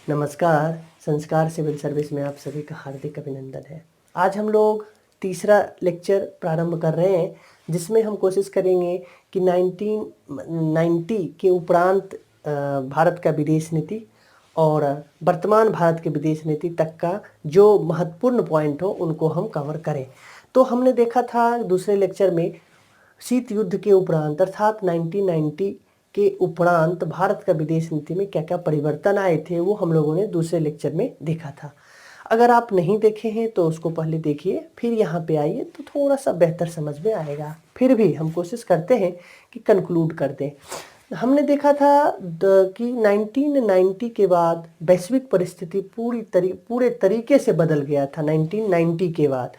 नमस्कार। संस्कार civil service में आप सभी का हार्दिक अभिनंदन है। आज हम लोग तीसरा लेक्चर प्रारंभ कर रहे हैं, जिसमें हम कोशिश करेंगे कि 1990 के उपरांत भारत का विदेश नीति और वर्तमान भारत के विदेश नीति तक का जो महत्वपूर्ण पॉइंट हो उनको हम कवर करें। तो हमने देखा था दूसरे लेक्चर में शीत युद्ध के उपरांत अर्थात 1990 के उपरांत भारत का विदेश नीति में क्या क्या परिवर्तन आए थे, वो हम लोगों ने दूसरे लेक्चर में देखा था। अगर आप नहीं देखे हैं तो उसको पहले देखिए, फिर यहाँ पे आइए तो थोड़ा सा बेहतर समझ में आएगा। फिर भी हम कोशिश करते हैं कि कंक्लूड कर दें। हमने देखा था कि 1990 के बाद वैश्विक परिस्थिति पूरे तरीके से बदल गया था। 1990 के बाद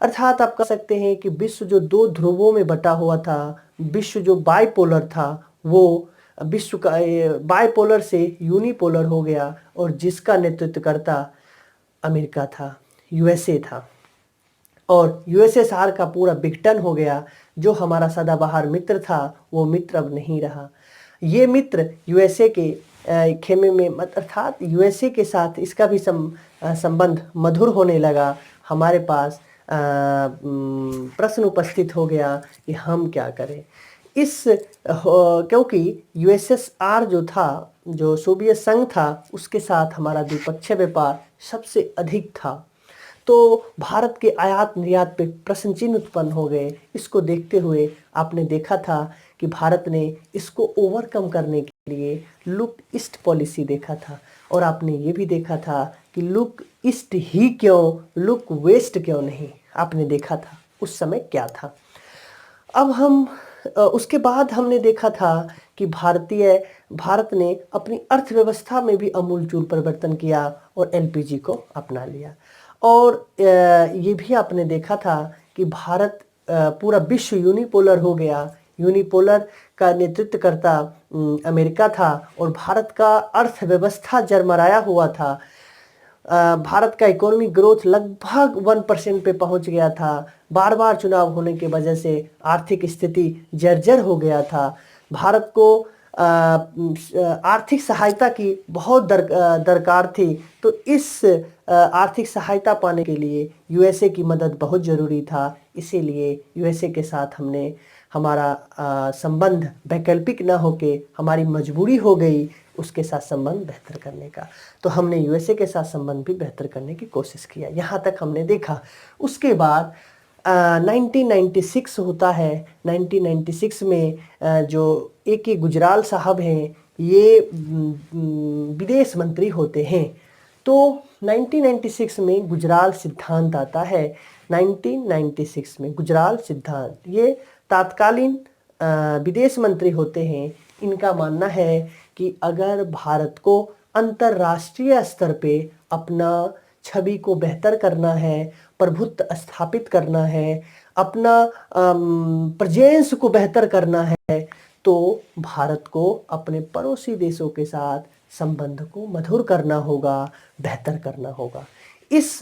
अर्थात आप कह सकते हैं कि विश्व जो दो ध्रुवों में बटा हुआ था, विश्व जो बाइपोलर था, वो विश्व का बाइपोलर से यूनिपोलर हो गया और जिसका नेतृत्व करता अमेरिका था, यूएसए था। और यूएसएसआर का पूरा विघटन हो गया। जो हमारा सदाबहार मित्र था वो मित्र अब नहीं रहा। ये मित्र यूएसए के खेमे में अर्थात यूएसए के साथ इसका भी संबंध मधुर होने लगा। हमारे पास प्रश्न उपस्थित हो गया कि हम क्या करें। क्योंकि यूएसएसआर जो था, जो सोवियत संघ था, उसके साथ हमारा द्विपक्षीय व्यापार सबसे अधिक था। तो भारत के आयात निर्यात पे प्रश्न चिन्ह उत्पन्न हो गए। इसको देखते हुए आपने देखा था कि भारत ने इसको ओवरकम करने के लिए लुक ईस्ट पॉलिसी देखा था। और आपने ये भी देखा था कि लुक ईस्ट ही क्यों, लुक वेस्ट क्यों नहीं, आपने देखा था उस समय क्या था। अब हम उसके बाद हमने देखा था कि भारत ने अपनी अर्थव्यवस्था में भी अमूलचूल परिवर्तन किया और एलपीजी को अपना लिया। और ये भी आपने देखा था कि भारत पूरा विश्व यूनिपोलर हो गया। यूनिपोलर का नेतृत्व करता अमेरिका था और भारत का अर्थव्यवस्था जरमराया हुआ था। भारत का इकोनॉमिक ग्रोथ लगभग 1% पे पहुंच गया था। बार बार चुनाव होने की वजह से आर्थिक स्थिति जर्जर हो गया था। भारत को आर्थिक सहायता की बहुत दरकार थी। तो इस आर्थिक सहायता पाने के लिए यूएसए की मदद बहुत ज़रूरी था। इसीलिए यूएसए के साथ हमने हमारा संबंध वैकल्पिक ना होके हमारी मजबूरी हो गई उसके साथ संबंध बेहतर करने का। तो हमने यूएसए के साथ संबंध भी बेहतर करने की कोशिश किया। यहाँ तक हमने देखा। उसके बाद 1996 होता है। 1996 में जो ए.के. गुजराल साहब हैं, ये विदेश मंत्री होते हैं। तो 1996 में गुजराल सिद्धांत आता है। 1996 में गुजराल सिद्धांत, ये तात्कालीन विदेश मंत्री होते हैं। इनका मानना है कि अगर भारत को अंतर्राष्ट्रीय स्तर पे अपना छवि को बेहतर करना है, प्रभुत्व स्थापित करना है, अपना प्रेजेंस को बेहतर करना है, तो भारत को अपने पड़ोसी देशों के साथ संबंध को मधुर करना होगा, बेहतर करना होगा। इस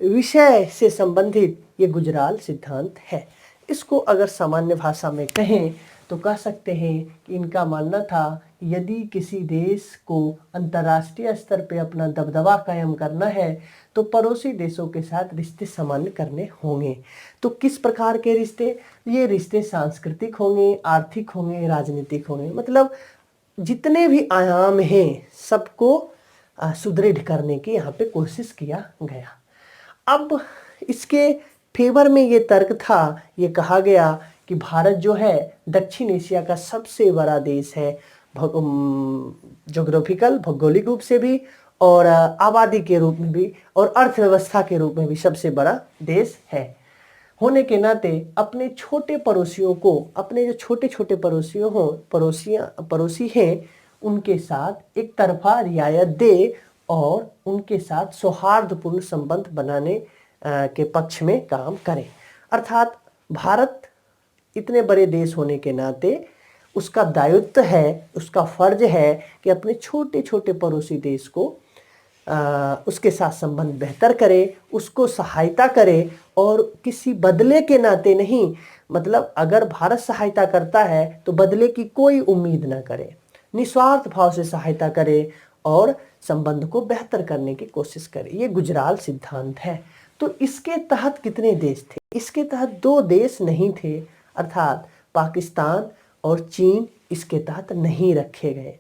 विषय से संबंधित ये गुजराल सिद्धांत है। इसको अगर सामान्य भाषा में कहें तो कह सकते हैं कि इनका मानना था यदि किसी देश को अंतर्राष्ट्रीय स्तर पे अपना दबदबा कायम करना है तो पड़ोसी देशों के साथ रिश्ते सामान्य करने होंगे। तो किस प्रकार के रिश्ते? ये रिश्ते सांस्कृतिक होंगे, आर्थिक होंगे, राजनीतिक होंगे। मतलब जितने भी आयाम हैं सबको सुदृढ़ करने की यहाँ पे कोशिश किया गया। अब इसके फेवर में ये तर्क था, ये कहा गया कि भारत जो है दक्षिण एशिया का सबसे बड़ा देश है, ज्योग्राफिकल भौगोलिक रूप से भी और आबादी के रूप में भी और अर्थव्यवस्था के रूप में भी सबसे बड़ा देश है। होने के नाते अपने छोटे पड़ोसियों को, अपने जो छोटे छोटे पड़ोसी हैं, उनके साथ एक तरफा रियायत दे और उनके साथ सौहार्दपूर्ण संबंध बनाने के पक्ष में काम करें। अर्थात भारत इतने बड़े देश होने के नाते उसका दायित्व है, उसका फर्ज है कि अपने छोटे छोटे पड़ोसी देश को उसके साथ संबंध बेहतर करे, उसको सहायता करे और किसी बदले के नाते नहीं। मतलब अगर भारत सहायता करता है तो बदले की कोई उम्मीद ना करे। निस्वार्थ भाव से सहायता करे और संबंध को बेहतर करने की कोशिश करे। ये गुजराल सिद्धांत है। तो इसके तहत कितने देश थे? इसके तहत 2 देश नहीं थे, अर्थात पाकिस्तान और चीन इसके तहत नहीं रखे गए।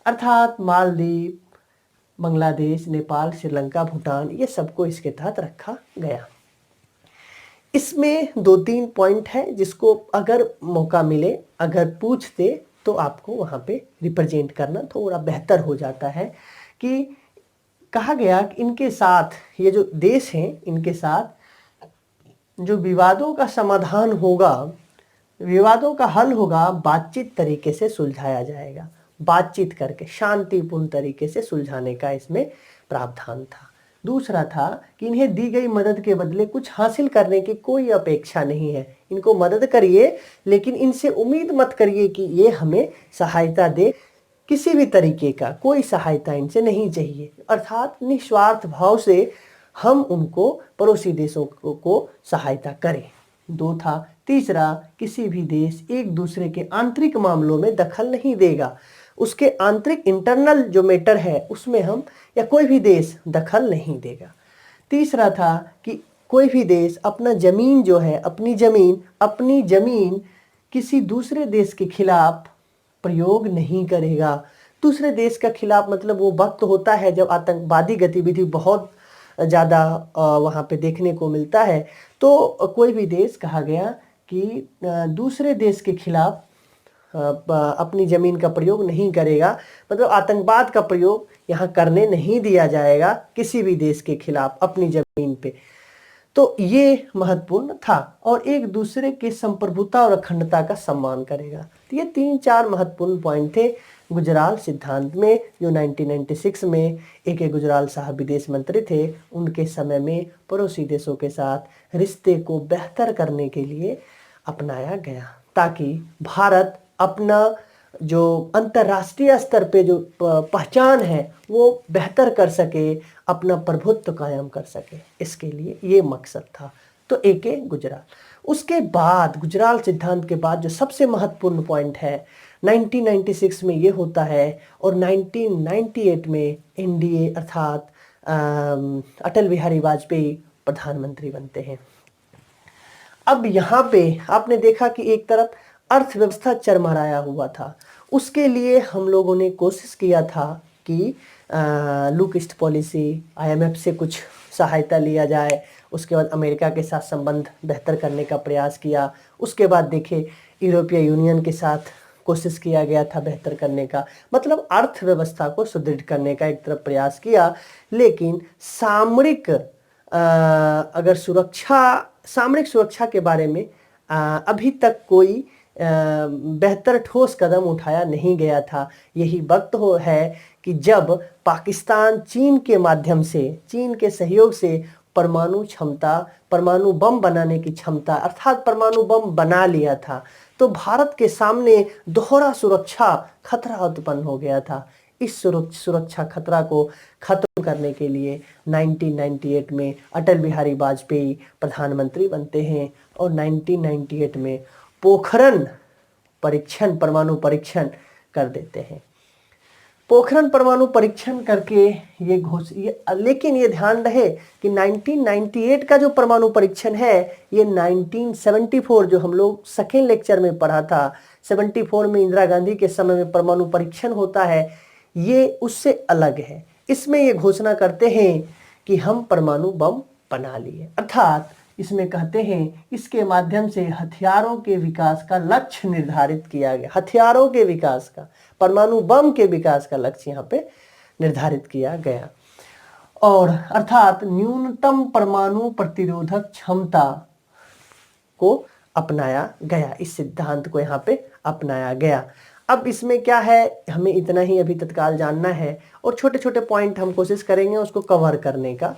अर्थात मालदीव, बांग्लादेश, नेपाल, श्रीलंका, भूटान, ये सबको इसके तहत रखा गया। इसमें 2-3 पॉइंट है जिसको अगर मौका मिले, अगर पूछते तो आपको वहाँ पे रिप्रेजेंट करना थोड़ा बेहतर हो जाता है। कि कहा गया कि इनके साथ, ये जो देश हैं, इनके साथ जो विवादों का समाधान होगा, विवादों का हल होगा, बातचीत तरीके से सुलझाया जाएगा। बातचीत करके शांतिपूर्ण तरीके से सुलझाने का इसमें प्रावधान था। दूसरा था कि इन्हें दी गई मदद के बदले कुछ हासिल करने की कोई अपेक्षा नहीं है। इनको मदद करिए, लेकिन इनसे उम्मीद मत करिए कि ये हमें सहायता दे। किसी भी तरीके का कोई सहायता इनसे नहीं चाहिए। अर्थात निस्वार्थ भाव से हम उनको, पड़ोसी देशों को सहायता करें। 2 था। तीसरा, किसी भी देश एक दूसरे के आंतरिक मामलों में दखल नहीं देगा। उसके आंतरिक इंटरनल जो मैटर है उसमें हम या कोई भी देश दखल नहीं देगा। तीसरा था कि कोई भी देश अपना जमीन जो है, अपनी जमीन किसी दूसरे देश के खिलाफ प्रयोग नहीं करेगा। दूसरे देश का खिलाफ मतलब वो वक्त होता है जब आतंकवादी गतिविधि बहुत ज़्यादा वहाँ पे देखने को मिलता है। तो कोई भी देश, कहा गया कि दूसरे देश के खिलाफ अपनी ज़मीन का प्रयोग नहीं करेगा, मतलब आतंकवाद का प्रयोग यहाँ करने नहीं दिया जाएगा किसी भी देश के खिलाफ अपनी ज़मीन पे। तो ये महत्वपूर्ण था। और एक दूसरे के संप्रभुता और अखंडता का सम्मान करेगा। तो ये 3-4 महत्वपूर्ण पॉइंट थे गुजराल सिद्धांत में, जो 1996 में A.K. गुजराल साहब विदेश मंत्री थे। उनके समय में पड़ोसी देशों के साथ रिश्ते को बेहतर करने के लिए अपनाया गया, ताकि भारत अपना जो अंतर्राष्ट्रीय स्तर पे जो पहचान है वो बेहतर कर सके, अपना प्रभुत्व कायम कर सके। इसके लिए ये मकसद था। तो A.K. गुजराल। उसके बाद, गुजराल सिद्धांत के बाद जो सबसे महत्वपूर्ण पॉइंट है 1996 में ये होता है, और 1998 में NDA अर्थात अटल बिहारी वाजपेयी प्रधानमंत्री बनते हैं। अब यहाँ पे आपने देखा कि एक तरफ अर्थव्यवस्था चरमराया हुआ था। उसके लिए हम लोगों ने कोशिश किया था कि लुक ईस्ट पॉलिसी, IMF से कुछ सहायता लिया जाए। उसके बाद अमेरिका के साथ संबंध बेहतर करने का प्रयास किया। उसके बाद देखे यूरोपीय यूनियन के साथ कोशिश किया गया था बेहतर करने का, मतलब अर्थव्यवस्था को सुदृढ़ करने का एक तरफ प्रयास किया। लेकिन सामरिक सामरिक सुरक्षा के बारे में अभी तक कोई बेहतर ठोस कदम उठाया नहीं गया था। यही वक्त है कि जब पाकिस्तान चीन के माध्यम से, चीन के सहयोग से परमाणु क्षमता, परमाणु बम बनाने की क्षमता, अर्थात परमाणु बम बना लिया था, तो भारत के सामने दोहरा सुरक्षा खतरा उत्पन्न हो गया था। इस सुरक्षा खतरा को खत्म करने के लिए 1998 में अटल बिहारी वाजपेयी प्रधानमंत्री बनते हैं, और 1998 में पोखरण परीक्षण, परमाणु परीक्षण कर देते हैं। पोखरण परमाणु परीक्षण करके लेकिन ये ध्यान रहे कि 1998 का जो परमाणु परीक्षण है, ये 1974 जो हम लोग सेकेंड लेक्चर में पढ़ा था, 74 में इंदिरा गांधी के समय में परमाणु परीक्षण होता है, ये उससे अलग है। इसमें ये घोषणा करते हैं कि हम परमाणु बम बना लिए। अर्थात इसमें कहते हैं इसके माध्यम से हथियारों के विकास का लक्ष्य निर्धारित किया गया। हथियारों के विकास का, परमाणु बम के विकास का लक्ष्य यहाँ पे निर्धारित किया गया। और अर्थात न्यूनतम परमाणु प्रतिरोधक क्षमता को अपनाया गया। इस सिद्धांत को यहाँ पे अपनाया गया। अब इसमें क्या है, हमें इतना ही अभी तत्काल जानना है, और छोटे छोटे पॉइंट हम कोशिश करेंगे उसको कवर करने का।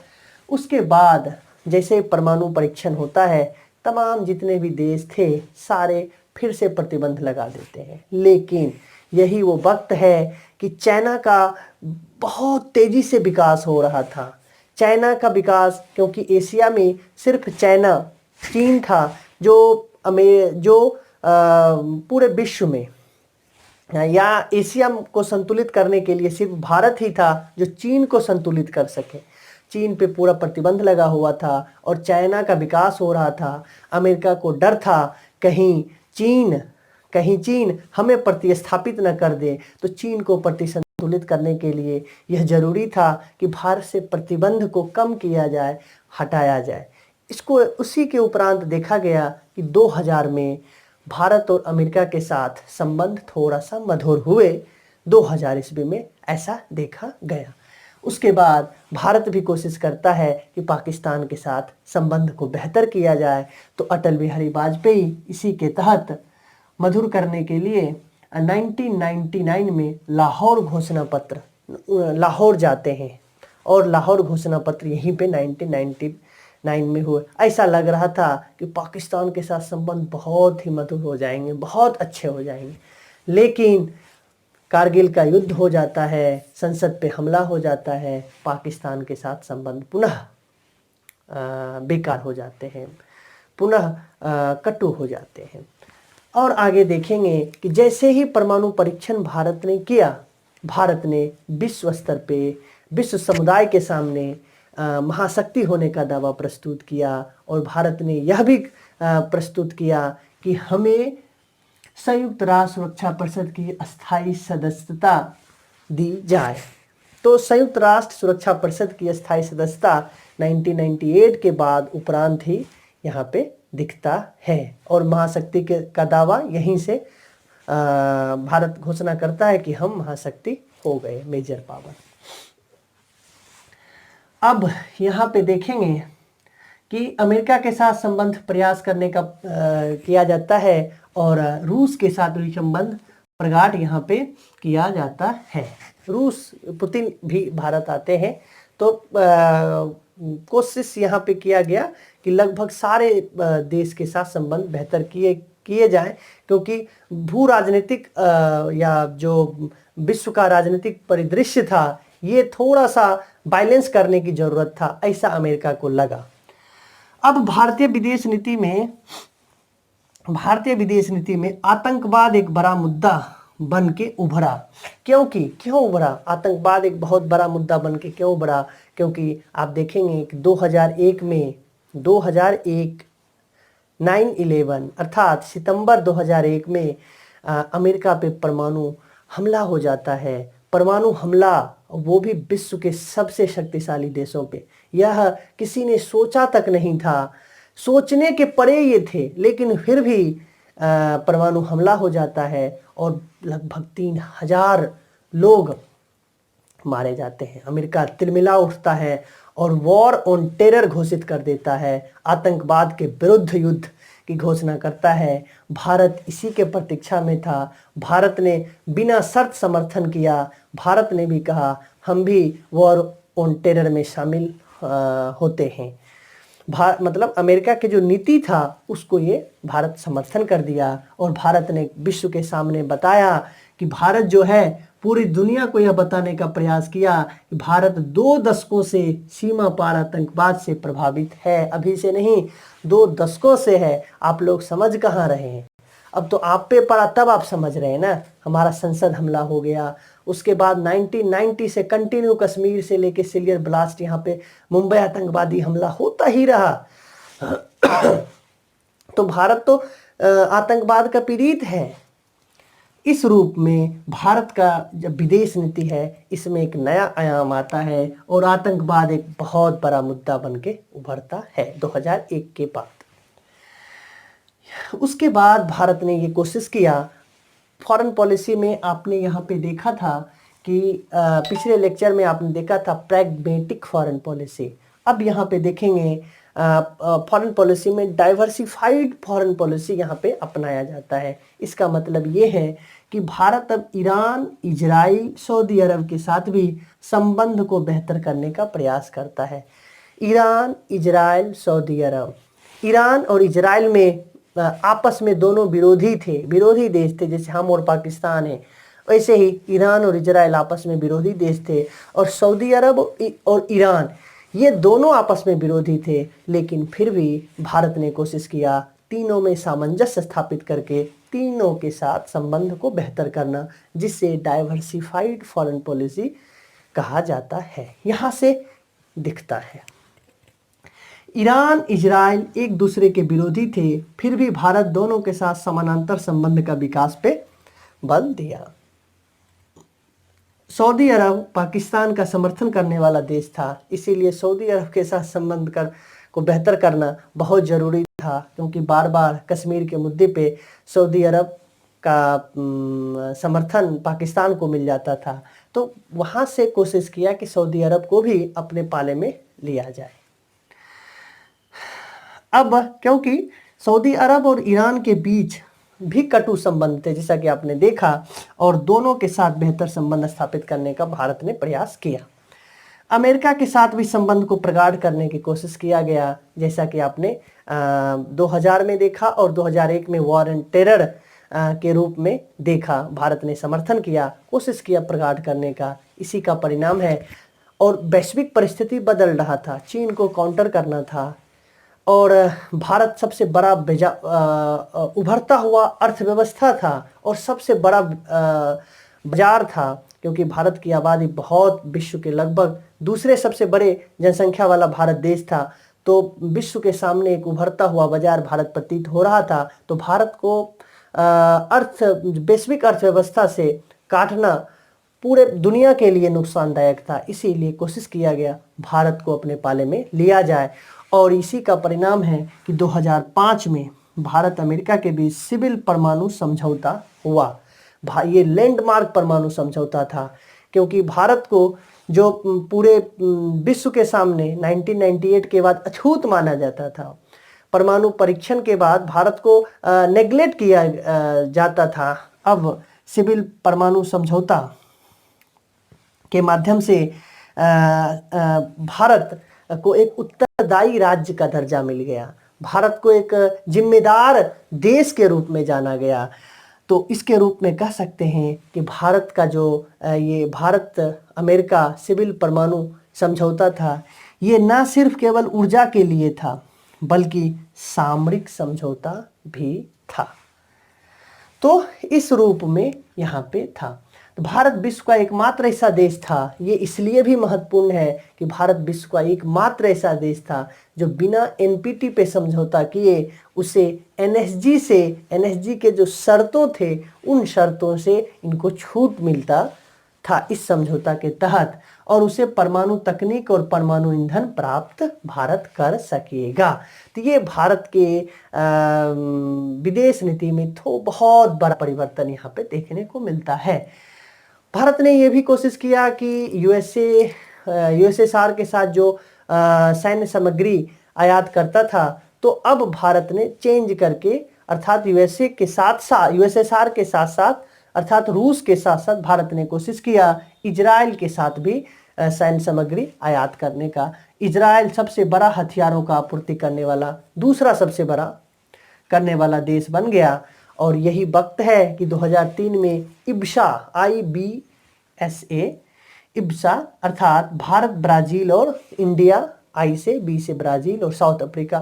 उसके बाद जैसे परमाणु परीक्षण होता है, तमाम जितने भी देश थे सारे फिर से प्रतिबंध लगा देते हैं। लेकिन यही वो वक्त है कि चाइना का बहुत तेजी से विकास हो रहा था। चाइना का विकास, क्योंकि एशिया में सिर्फ चाइना, चीन था जो पूरे विश्व में या एशिया को संतुलित करने के लिए सिर्फ भारत ही था जो चीन को संतुलित कर सके। चीन पे पूरा प्रतिबंध लगा हुआ था और चाइना का विकास हो रहा था। अमेरिका को डर था कहीं चीन हमें प्रतिस्थापित न कर दे, तो चीन को संतुलित करने के लिए यह जरूरी था कि भारत से प्रतिबंध को कम किया जाए, हटाया जाए। इसको उसी के उपरांत देखा गया कि 2000 में भारत और अमेरिका के साथ संबंध थोड़ा सा मधुर हुए। 2000 ईस्वी में ऐसा देखा गया। उसके बाद भारत भी कोशिश करता है कि पाकिस्तान के साथ संबंध को बेहतर किया जाए, तो अटल बिहारी वाजपेयी इसी के तहत मधुर करने के लिए 1999 में लाहौर जाते हैं और लाहौर घोषणा पत्र यहीं पे 1999 में हुए। ऐसा लग रहा था कि पाकिस्तान के साथ संबंध बहुत ही मधुर हो जाएंगे, बहुत अच्छे हो जाएंगे, लेकिन कारगिल का युद्ध हो जाता है, संसद पे हमला हो जाता है, पाकिस्तान के साथ संबंध पुनः बेकार हो जाते हैं, पुनः कटु हो जाते हैं। और आगे देखेंगे कि जैसे ही परमाणु परीक्षण भारत ने किया, भारत ने विश्व स्तर पे विश्व समुदाय के सामने महाशक्ति होने का दावा प्रस्तुत किया और भारत ने यह भी प्रस्तुत किया कि हमें संयुक्त राष्ट्र सुरक्षा परिषद की अस्थायी सदस्यता दी जाए। तो संयुक्त राष्ट्र सुरक्षा परिषद की अस्थायी सदस्यता 1998 के बाद उपरांत ही यहाँ पे दिखता है और महाशक्ति का दावा यहीं से भारत घोषणा करता है कि हम महाशक्ति हो गए, मेजर पावर। अब यहाँ पे देखेंगे कि अमेरिका के साथ संबंध प्रयास करने का किया जाता है और रूस के साथ भी संबंध प्रगाढ़ यहाँ पे किया जाता है। रूस पुतिन भी भारत आते हैं, तो कोशिश यहाँ पे किया गया कि लगभग सारे देश के साथ संबंध बेहतर किए जाएं, क्योंकि भू राजनीतिक या जो विश्व का राजनीतिक परिदृश्य था ये थोड़ा सा बैलेंस करने की जरूरत था, ऐसा अमेरिका को लगा। अब भारतीय विदेश नीति में आतंकवाद एक बड़ा मुद्दा बन के उभरा। क्यों उभरा? आतंकवाद एक बहुत बड़ा मुद्दा बन के क्यों उभरा? क्योंकि आप देखेंगे कि 2001 9/11 अर्थात सितंबर 2001 में अमेरिका पे परमाणु हमला हो जाता है। परमाणु हमला, वो भी विश्व के सबसे शक्तिशाली देशों पे। यह किसी ने सोचा तक नहीं था, सोचने के परे ये थे, लेकिन फिर भी परमाणु हमला हो जाता है और लगभग 3000 लोग मारे जाते हैं। अमेरिका तिलमिला उठता है और वॉर ऑन टेरर घोषित कर देता है, आतंकवाद के विरुद्ध युद्ध की घोषणा करता है। भारत इसी के प्रतीक्षा में था। भारत ने बिना शर्त समर्थन किया। भारत ने भी कहा हम भी वॉर ऑन टेरर में शामिल होते हैं। मतलब अमेरिका की जो नीति था उसको ये भारत समर्थन कर दिया और भारत ने विश्व के सामने बताया कि भारत जो है पूरी दुनिया को यह बताने का प्रयास किया कि भारत 2 दशकों से सीमा पार आतंकवाद से प्रभावित है। अभी से नहीं, 2 दशकों से है। आप लोग समझ कहाँ रहे हैं? अब तो आप पे पड़ा तब आप समझ रहे हैं ना। हमारा संसद हमला हो गया, उसके बाद 1990 से कंटिन्यू कश्मीर से लेके सिलियर ब्लास्ट, यहाँ पे मुंबई आतंकवादी हमला होता ही रहा। तो भारत तो आतंकवाद का पीड़ित है। इस रूप में भारत का जब विदेश नीति है इसमें एक नया आयाम आता है और आतंकवाद एक बहुत बड़ा मुद्दा बन के उभरता है 2001 के बाद। उसके बाद भारत ने ये कोशिश किया, फॉरेन पॉलिसी में आपने यहाँ पे देखा था कि पिछले लेक्चर में आपने देखा था प्रैग्मेटिक फॉरेन पॉलिसी। अब यहाँ पे देखेंगे फॉरेन पॉलिसी में डाइवर्सिफाइड फॉरेन पॉलिसी यहाँ पे अपनाया जाता है। इसका मतलब ये है कि भारत अब ईरान, इजराइल, सऊदी अरब के साथ भी संबंध को बेहतर करने का प्रयास करता है। ईरान, इजराइल, सऊदी अरब। ईरान और इजराइल में आपस में दोनों विरोधी देश थे। जैसे हम और पाकिस्तान है, वैसे ही ईरान और इजराइल आपस में विरोधी देश थे और सऊदी अरब और ईरान ये दोनों आपस में विरोधी थे। लेकिन फिर भी भारत ने कोशिश किया तीनों में सामंजस्य स्थापित करके तीनों के साथ संबंध को बेहतर करना, जिससे डाइवर्सिफाइड फॉरेन पॉलिसी कहा जाता है। यहाँ से दिखता है ईरान इजराइल एक दूसरे के विरोधी थे, फिर भी भारत दोनों के साथ समानांतर संबंध का विकास पे बल दिया। सऊदी अरब पाकिस्तान का समर्थन करने वाला देश था, इसीलिए सऊदी अरब के साथ संबंध को बेहतर करना बहुत ज़रूरी था, क्योंकि बार बार कश्मीर के मुद्दे पे सऊदी अरब का समर्थन पाकिस्तान को मिल जाता था। तो वहाँ से कोशिश किया कि सऊदी अरब को भी अपने पाले में लिया जाए। अब क्योंकि सऊदी अरब और ईरान के बीच भी कटु संबंध थे, जैसा कि आपने देखा, और दोनों के साथ बेहतर संबंध स्थापित करने का भारत ने प्रयास किया। अमेरिका के साथ भी संबंध को प्रगाढ़ करने की कोशिश किया गया, जैसा कि आपने 2000 में देखा और 2001 में वॉर एंड टेरर के रूप में देखा। भारत ने समर्थन किया, कोशिश किया प्रगाढ़ करने का, इसी का परिणाम है। और वैश्विक परिस्थिति बदल रहा था, चीन को काउंटर करना था, और भारत सबसे बड़ा उभरता हुआ अर्थव्यवस्था था और सबसे बड़ा बाजार था, क्योंकि भारत की आबादी बहुत, विश्व के लगभग दूसरे सबसे बड़े जनसंख्या वाला भारत देश था। तो विश्व के सामने एक उभरता हुआ बाजार भारत प्रतीत हो रहा था। तो भारत को वैश्विक अर्थव्यवस्था से काटना पूरे दुनिया के लिए नुकसानदायक था, इसीलिए कोशिश किया गया भारत को अपने पाले में लिया जाए। और इसी का परिणाम है कि 2005 में भारत अमेरिका के बीच सिविल परमाणु समझौता हुआ। ये लैंडमार्क परमाणु समझौता था, क्योंकि भारत को जो पूरे विश्व के सामने 1998 के बाद अछूत माना जाता था, परमाणु परीक्षण के बाद भारत को नेग्लेक्ट किया जाता था। अब सिविल परमाणु समझौता के माध्यम से भारत को एक उत्तरदायी राज्य का दर्जा मिल गया, भारत को एक जिम्मेदार देश के रूप में जाना गया। तो इसके रूप में कह सकते हैं कि भारत का जो ये भारत अमेरिका सिविल परमाणु समझौता था, ये न सिर्फ केवल ऊर्जा के लिए था, बल्कि सामरिक समझौता भी था। तो इस रूप में यहाँ पे था। तो भारत विश्व का एकमात्र ऐसा देश था, ये इसलिए भी महत्वपूर्ण है कि भारत विश्व का एकमात्र ऐसा देश था जो बिना एनपीटी पे समझौता किए उसे एनएसजी के जो शर्तों थे, उन शर्तों से इनको छूट मिलता था इस समझौता के तहत, और उसे परमाणु तकनीक और परमाणु ईंधन प्राप्त भारत कर सकेगा। तो ये भारत के विदेश नीति में तो बहुत बड़ा परिवर्तन यहाँ पे देखने को मिलता है। भारत ने यह भी कोशिश किया कि यूएसएसआर के साथ जो सैन्य सामग्री आयात करता था, तो अब भारत ने चेंज करके, अर्थात यूएसएसआर के साथ साथ अर्थात रूस के साथ साथ भारत ने कोशिश किया इजराइल के साथ भी सैन्य सामग्री आयात करने का। इजराइल सबसे बड़ा हथियारों का आपूर्ति करने वाला, दूसरा सबसे बड़ा करने वाला देश बन गया। और यही वक्त है कि 2003 में इब्सा अर्थात भारत, ब्राज़ील और इंडिया, आई से, बी से ब्राज़ील और साउथ अफ्रीका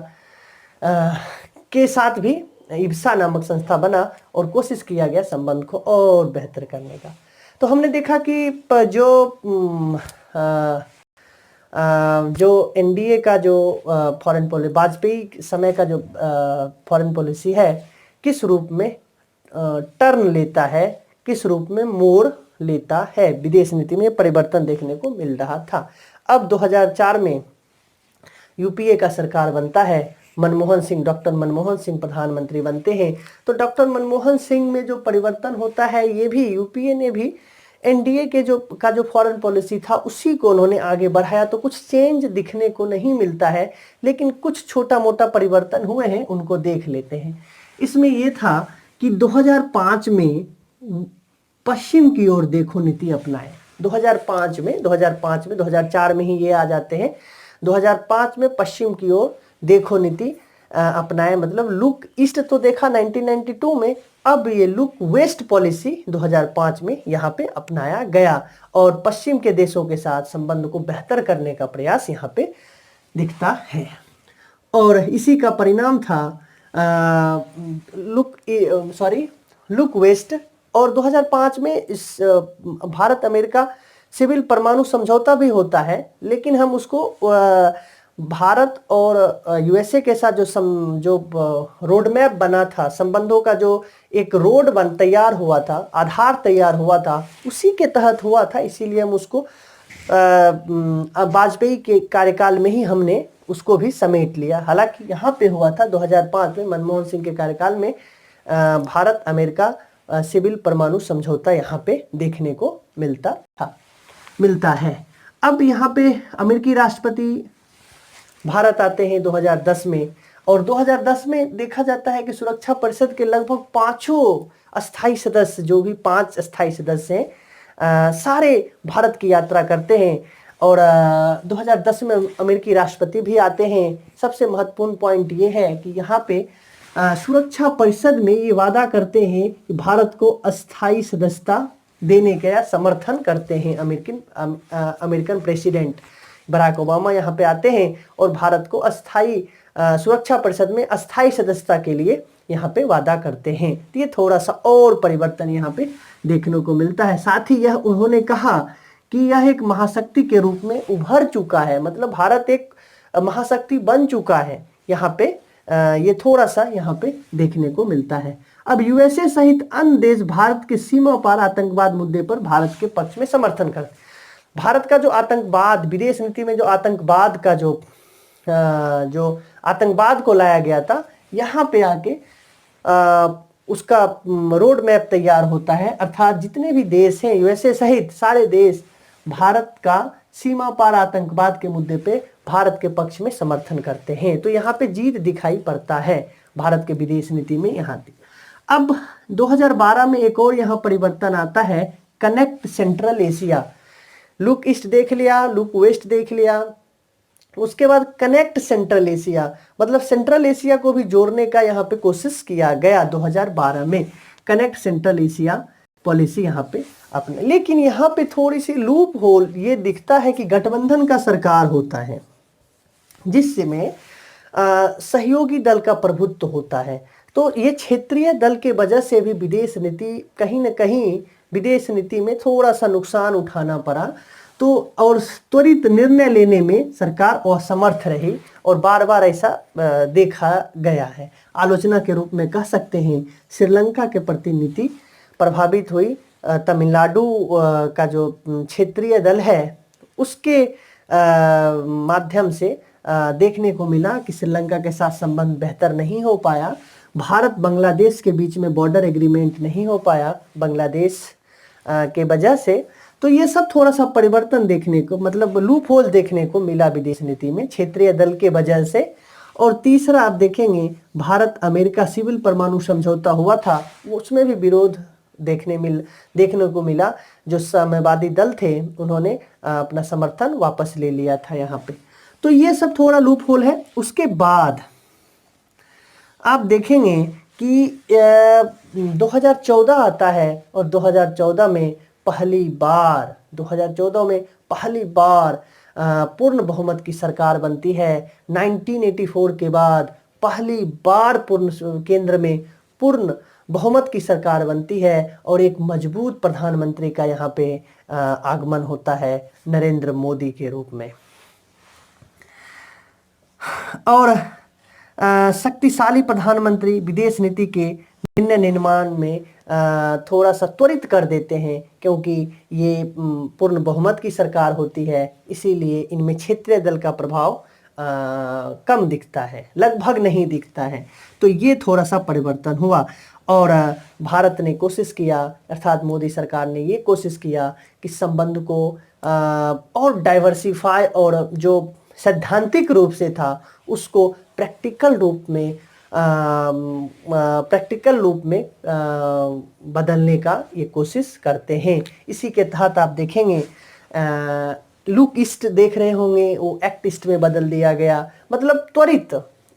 के साथ भी इब्सा नामक संस्था बना और कोशिश किया गया संबंध को और बेहतर करने का। तो हमने देखा कि जो एनडीए का जो फॉरेन पॉलिसी, वाजपेयी समय का जो फॉरेन पॉलिसी है, किस रूप में टर्न लेता है, किस रूप में मोड़ लेता है, विदेश नीति में परिवर्तन देखने को मिल रहा था। अब 2004 में यूपीए का सरकार बनता है, डॉक्टर मनमोहन सिंह प्रधानमंत्री बनते हैं। तो डॉक्टर मनमोहन सिंह में जो परिवर्तन होता है, ये भी यूपीए ने भी एनडीए के जो फॉरेन पॉलिसी था उसी को उन्होंने आगे बढ़ाया। तो कुछ चेंज दिखने को नहीं मिलता है, लेकिन कुछ छोटा मोटा परिवर्तन हुए हैं, उनको देख लेते हैं। इसमें यह था कि 2005 में पश्चिम की ओर देखो नीति अपनाए। 2005 में 2004 में ही ये आ जाते हैं। 2005 में पश्चिम की ओर देखो नीति अपनाए, मतलब लुक ईस्ट तो देखा 1992 में, अब ये लुक वेस्ट पॉलिसी 2005 में यहाँ पे अपनाया गया और पश्चिम के देशों के साथ संबंध को बेहतर करने का प्रयास यहाँ पे दिखता है। और इसी का परिणाम था लुक वेस्ट, और 2005 में इस भारत अमेरिका सिविल परमाणु समझौता भी होता है, लेकिन हम उसको भारत और यूएसए के साथ जो रोड मैप बना था, संबंधों का जो एक रोड तैयार हुआ था, आधार तैयार हुआ था, उसी के तहत हुआ था। इसीलिए हम उसको वाजपेयी के कार्यकाल में ही हमने उसको भी समेट लिया। हालांकि यहाँ पे हुआ था 2005 में मनमोहन सिंह के कार्यकाल में भारत अमेरिका सिविल परमाणु समझौता यहाँ पे देखने को मिलता है। अब यहाँ पे अमेरिकी राष्ट्रपति भारत आते हैं 2010 में, और 2010 में देखा जाता है कि सुरक्षा परिषद के लगभग 5 अस्थायी सदस्य, जो भी 5 अस्थायी सदस्य हैं, सारे भारत की यात्रा करते हैं। और 2010 में अमेरिकी राष्ट्रपति भी आते हैं। सबसे महत्वपूर्ण पॉइंट ये है कि यहाँ पे सुरक्षा परिषद में ये वादा करते हैं कि भारत को अस्थायी सदस्यता देने का समर्थन करते हैं। अमेरिकन प्रेसिडेंट बराक ओबामा यहाँ पे आते हैं और भारत को अस्थायी सुरक्षा परिषद में अस्थायी सदस्यता के लिए यहाँ पे वादा करते हैं। तो ये थोड़ा सा और परिवर्तन यहाँ पे देखने को मिलता है। साथ ही यह उन्होंने कहा कि यह एक महाशक्ति के रूप में उभर चुका है, मतलब भारत एक महाशक्ति बन चुका है। यहाँ पे ये थोड़ा सा यहाँ पे देखने को मिलता है। अब यूएसए सहित अन्य देश भारत के सीमा पार आतंकवाद मुद्दे पर भारत के पक्ष में समर्थन करते। भारत का जो आतंकवाद, विदेश नीति में जो आतंकवाद का जो आतंकवाद को लाया गया था, यहाँ पे आके उसका रोड मैप तैयार होता है। अर्थात जितने भी देश हैं, यूएसए सहित सारे देश भारत का सीमा पार आतंकवाद के मुद्दे पे भारत के पक्ष में समर्थन करते हैं। तो यहाँ पे जीत दिखाई पड़ता है भारत के विदेश नीति में यहाँ। अब 2012 में एक और यहाँ परिवर्तन आता है, connect central Asia. Look east देख लिया, लुक वेस्ट देख लिया, उसके बाद कनेक्ट सेंट्रल एशिया, मतलब सेंट्रल एशिया को भी जोड़ने का यहाँ पे कोशिश किया गया 2012 में। कनेक्ट सेंट्रल एशिया पॉलिसी यहाँ पे अपने, लेकिन यहाँ पे थोड़ी सी लूप होल ये दिखता है कि गठबंधन का सरकार होता है, जिसमें सहयोगी दल का प्रभुत्व होता है। तो ये क्षेत्रीय दल के वजह से भी विदेश नीति कहीं न कहीं विदेश नीति में थोड़ा सा नुकसान उठाना पड़ा। तो और त्वरित निर्णय लेने में सरकार असमर्थ रही और बार बार ऐसा देखा गया है। आलोचना के रूप में कह सकते हैं श्रीलंका के प्रति नीति प्रभावित हुई। तमिलनाडु का जो क्षेत्रीय दल है उसके माध्यम से देखने को मिला कि श्रीलंका के साथ संबंध बेहतर नहीं हो पाया। भारत बांग्लादेश के बीच में बॉर्डर एग्रीमेंट नहीं हो पाया बांग्लादेश के वजह से। तो ये सब थोड़ा सा परिवर्तन देखने को, मतलब लूप होल देखने को मिला विदेश नीति में क्षेत्रीय दल के वजह से। और तीसरा आप देखेंगे भारत अमेरिका सिविल परमाणु समझौता हुआ था, उसमें भी विरोध देखने को मिला। जो साम्यवादी दल थे उन्होंने अपना समर्थन वापस ले लिया था यहाँ पे। तो ये सब थोड़ा लूप होल है। उसके बाद आप देखेंगे कि 2014 आता है और 2014 में पहली बार पूर्ण बहुमत की सरकार बनती है। 1984 के बाद पहली बार केंद्र में पूर्ण बहुमत की सरकार बनती है और एक मजबूत प्रधानमंत्री का यहाँ पे आगमन होता है नरेंद्र मोदी के रूप में। और शक्तिशाली प्रधानमंत्री विदेश नीति के निर्णय निर्माण में थोड़ा सा त्वरित कर देते हैं, क्योंकि ये पूर्ण बहुमत की सरकार होती है, इसीलिए इनमें क्षेत्रीय दल का प्रभाव कम दिखता है, लगभग नहीं दिखता है। तो ये थोड़ा सा परिवर्तन हुआ और भारत ने कोशिश किया, अर्थात मोदी सरकार ने ये कोशिश किया कि संबंध को और डाइवर्सिफाई और जो सैद्धांतिक रूप से था उसको प्रैक्टिकल रूप में बदलने का ये कोशिश करते हैं। इसी के तहत आप देखेंगे लुक ईस्ट देख रहे होंगे, वो एक्ट ईस्ट में बदल दिया गया, मतलब त्वरित।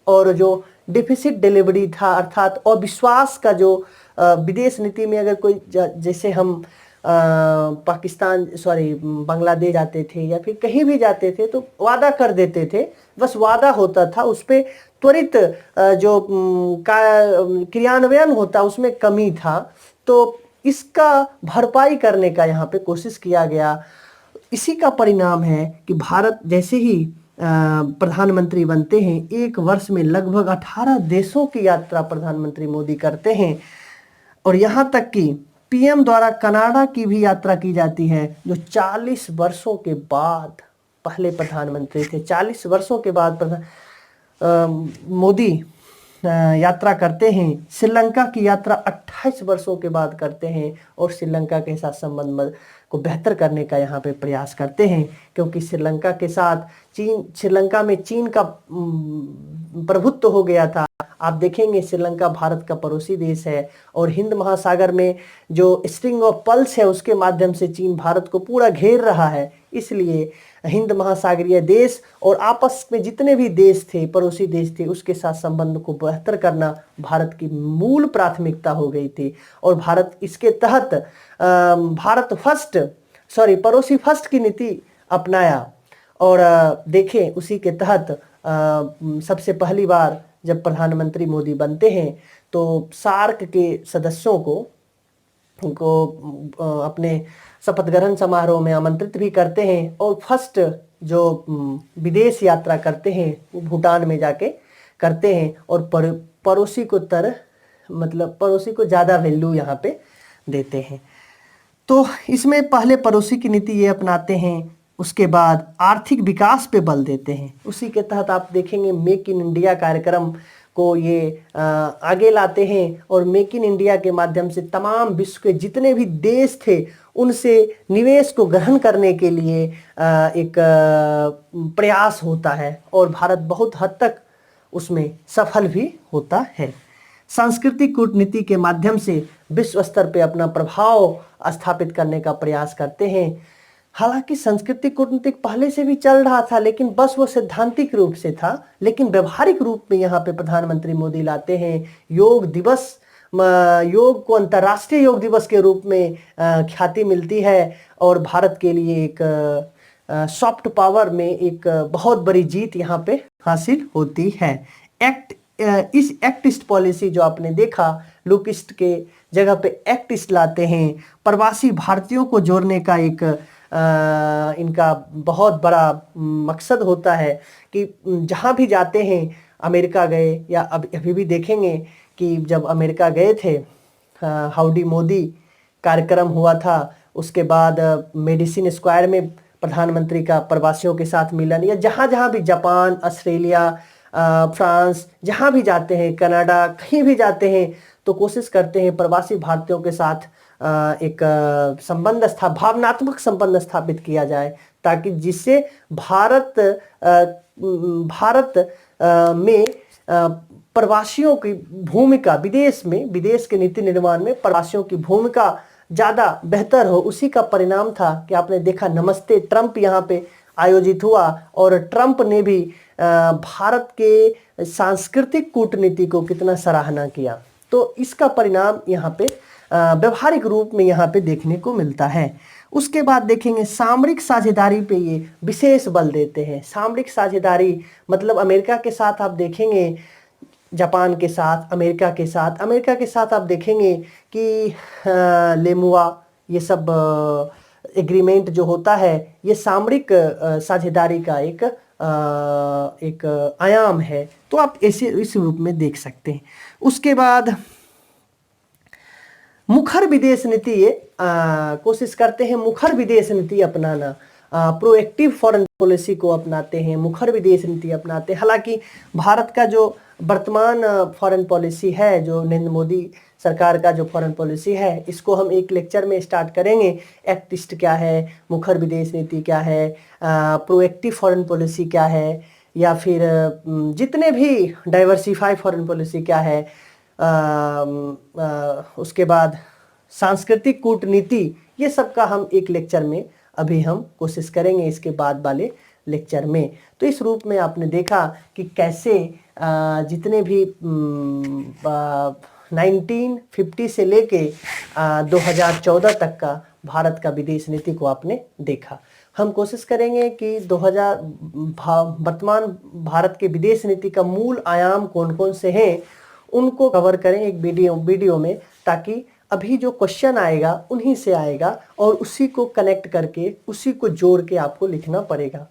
और जो डिफिसिट डिलीवरी था, अर्थात अविश्वास का जो विदेश नीति में अगर कोई जैसे हम पाकिस्तान बांग्लादेश जाते थे या फिर कहीं भी जाते थे तो वादा कर देते थे, बस वादा होता था, उस पर त्वरित जो क्रियान्वयन होता उसमें कमी था। तो इसका भरपाई करने का यहाँ पे कोशिश किया गया। इसी का परिणाम है कि भारत जैसे ही प्रधानमंत्री बनते हैं, एक वर्ष में लगभग 18 देशों की यात्रा प्रधानमंत्री मोदी करते हैं। और यहाँ तक कि पीएम द्वारा कनाडा की भी यात्रा की जाती है, जो 40 वर्षों के बाद पहले प्रधानमंत्री थे। 40 वर्षों के बाद मोदी यात्रा करते हैं। श्रीलंका की यात्रा 28 वर्षों के बाद करते हैं और श्रीलंका के साथ संबंध को बेहतर करने का यहाँ पे प्रयास करते हैं, क्योंकि श्रीलंका के साथ श्रीलंका में चीन का प्रभुत्व हो गया था। आप देखेंगे श्रीलंका भारत का पड़ोसी देश है और हिंद महासागर में जो स्ट्रिंग ऑफ पर्ल्स है उसके माध्यम से चीन भारत को पूरा घेर रहा है। इसलिए हिंद महासागरीय देश और आपस में जितने भी देश थे, पड़ोसी देश थे, उसके साथ संबंध को बेहतर करना भारत की मूल प्राथमिकता हो गई थी। और भारत इसके तहत पड़ोसी फर्स्ट की नीति अपनाया। और देखें उसी के तहत सबसे पहली बार जब प्रधानमंत्री मोदी बनते हैं तो सार्क के सदस्यों को अपने शपथ ग्रहण समारोह में आमंत्रित भी करते हैं। और फर्स्ट जो विदेश यात्रा करते हैं वो भूटान में जाके करते हैं। और पड़ोसी को पड़ोसी को ज़्यादा वैल्यू यहाँ पे देते हैं। तो इसमें पहले पड़ोसी की नीति ये अपनाते हैं, उसके बाद आर्थिक विकास पे बल देते हैं। उसी के तहत आप देखेंगे मेक इन इंडिया कार्यक्रम को ये आगे लाते हैं और मेक इन इंडिया के माध्यम से तमाम विश्व के जितने भी देश थे उनसे निवेश को ग्रहण करने के लिए एक प्रयास होता है और भारत बहुत हद तक उसमें सफल भी होता है। सांस्कृतिक कूटनीति के माध्यम से विश्व स्तर पे अपना प्रभाव स्थापित करने का प्रयास करते हैं। हालांकि सांस्कृतिक कूटनीति पहले से भी चल रहा था, लेकिन बस वो सैद्धांतिक रूप से था, लेकिन व्यवहारिक रूप में यहाँ पे प्रधानमंत्री मोदी लाते हैं। योग को अंतर्राष्ट्रीय योग दिवस के रूप में ख्याति मिलती है और भारत के लिए एक सॉफ्ट पावर में एक बहुत बड़ी जीत यहाँ पे हासिल होती है। इस एक्टिस्ट पॉलिसी जो आपने देखा, लुकिस्ट के जगह पे एक्टिस्ट लाते हैं। प्रवासी भारतीयों को जोड़ने का एक इनका बहुत बड़ा मकसद होता है कि जहाँ भी जाते हैं, अमेरिका गए या अभी भी देखेंगे कि जब अमेरिका गए थे, हाउडी मोदी कार्यक्रम हुआ था, उसके बाद मेडिसिन स्क्वायर में प्रधानमंत्री का प्रवासियों के साथ मिलन, या जहाँ भी जापान, ऑस्ट्रेलिया, फ्रांस, जहाँ भी जाते हैं, कनाडा, कहीं भी जाते हैं तो कोशिश करते हैं प्रवासी भारतीयों के साथ एक भावनात्मक संबंध स्थापित किया जाए, ताकि जिससे भारत में प्रवासियों की भूमिका विदेश के नीति निर्माण में प्रवासियों की भूमिका ज़्यादा बेहतर हो। उसी का परिणाम था कि आपने देखा नमस्ते ट्रंप यहाँ पे आयोजित हुआ और ट्रंप ने भी भारत के सांस्कृतिक कूटनीति को कितना सराहना किया। तो इसका परिणाम यहाँ पे व्यवहारिक रूप में यहाँ पे देखने को मिलता है। उसके बाद देखेंगे सामरिक साझेदारी पे ये विशेष बल देते हैं। सामरिक साझेदारी मतलब अमेरिका के साथ आप देखेंगे, जापान के साथ, अमेरिका के साथ आप देखेंगे कि लेमुआ ये सब एग्रीमेंट जो होता है ये सामरिक साझेदारी का एक आयाम है। तो आप इस रूप में देख सकते हैं। उसके बाद मुखर विदेश नीति, ये कोशिश करते हैं मुखर विदेश नीति अपनाना, प्रोएक्टिव फॉरेन पॉलिसी को अपनाते हैं, मुखर विदेश नीति अपनाते हैं। हालांकि भारत का जो वर्तमान फॉरेन पॉलिसी है, जो नरेंद्र मोदी सरकार का जो फॉरेन पॉलिसी है, इसको हम एक लेक्चर में स्टार्ट करेंगे। एक्टिस्ट क्या है, मुखर विदेश नीति क्या है, प्रोएक्टिव फॉरेन पॉलिसी क्या है, या फिर जितने भी डाइवर्सिफाई फॉरेन पॉलिसी क्या है, उसके बाद सांस्कृतिक कूटनीति, ये सब का हम एक लेक्चर में अभी हम कोशिश करेंगे इसके बाद वाले लेक्चर में। तो इस रूप में आपने देखा कि कैसे जितने भी 1950 से लेके 2014 तक का भारत का विदेश नीति को आपने देखा। हम कोशिश करेंगे कि 2000 वर्तमान भारत के विदेश नीति का मूल आयाम कौन कौन से हैं उनको कवर करें एक वीडियो में, ताकि अभी जो क्वेश्चन आएगा उन्हीं से आएगा और उसी को कनेक्ट करके उसी को जोड़ के आपको लिखना पड़ेगा।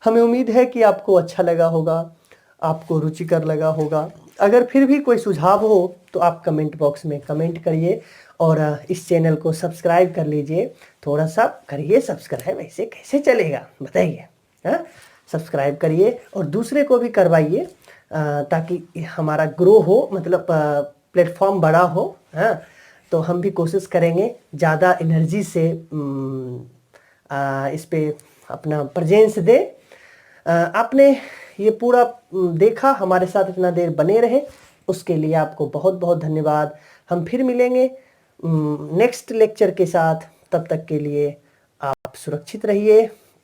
हमें उम्मीद है कि आपको अच्छा लगा होगा, आपको रुचिकर लगा होगा। अगर फिर भी कोई सुझाव हो तो आप कमेंट बॉक्स में कमेंट करिए और इस चैनल को सब्सक्राइब कर लीजिए। थोड़ा सा करिए सब्सक्राइब, ऐसे कैसे चलेगा बताइए। हाँ, सब्सक्राइब करिए और दूसरे को भी करवाइए ताकि हमारा ग्रो हो, मतलब प्लेटफॉर्म बड़ा हो। हाँ, तो हम भी कोशिश करेंगे ज़्यादा एनर्जी से इस पे अपना प्रेजेंस दे। आपने ये पूरा देखा, हमारे साथ इतना देर बने रहे उसके लिए आपको बहुत बहुत धन्यवाद। हम फिर मिलेंगे नेक्स्ट लेक्चर के साथ, तब तक के लिए आप सुरक्षित रहिए।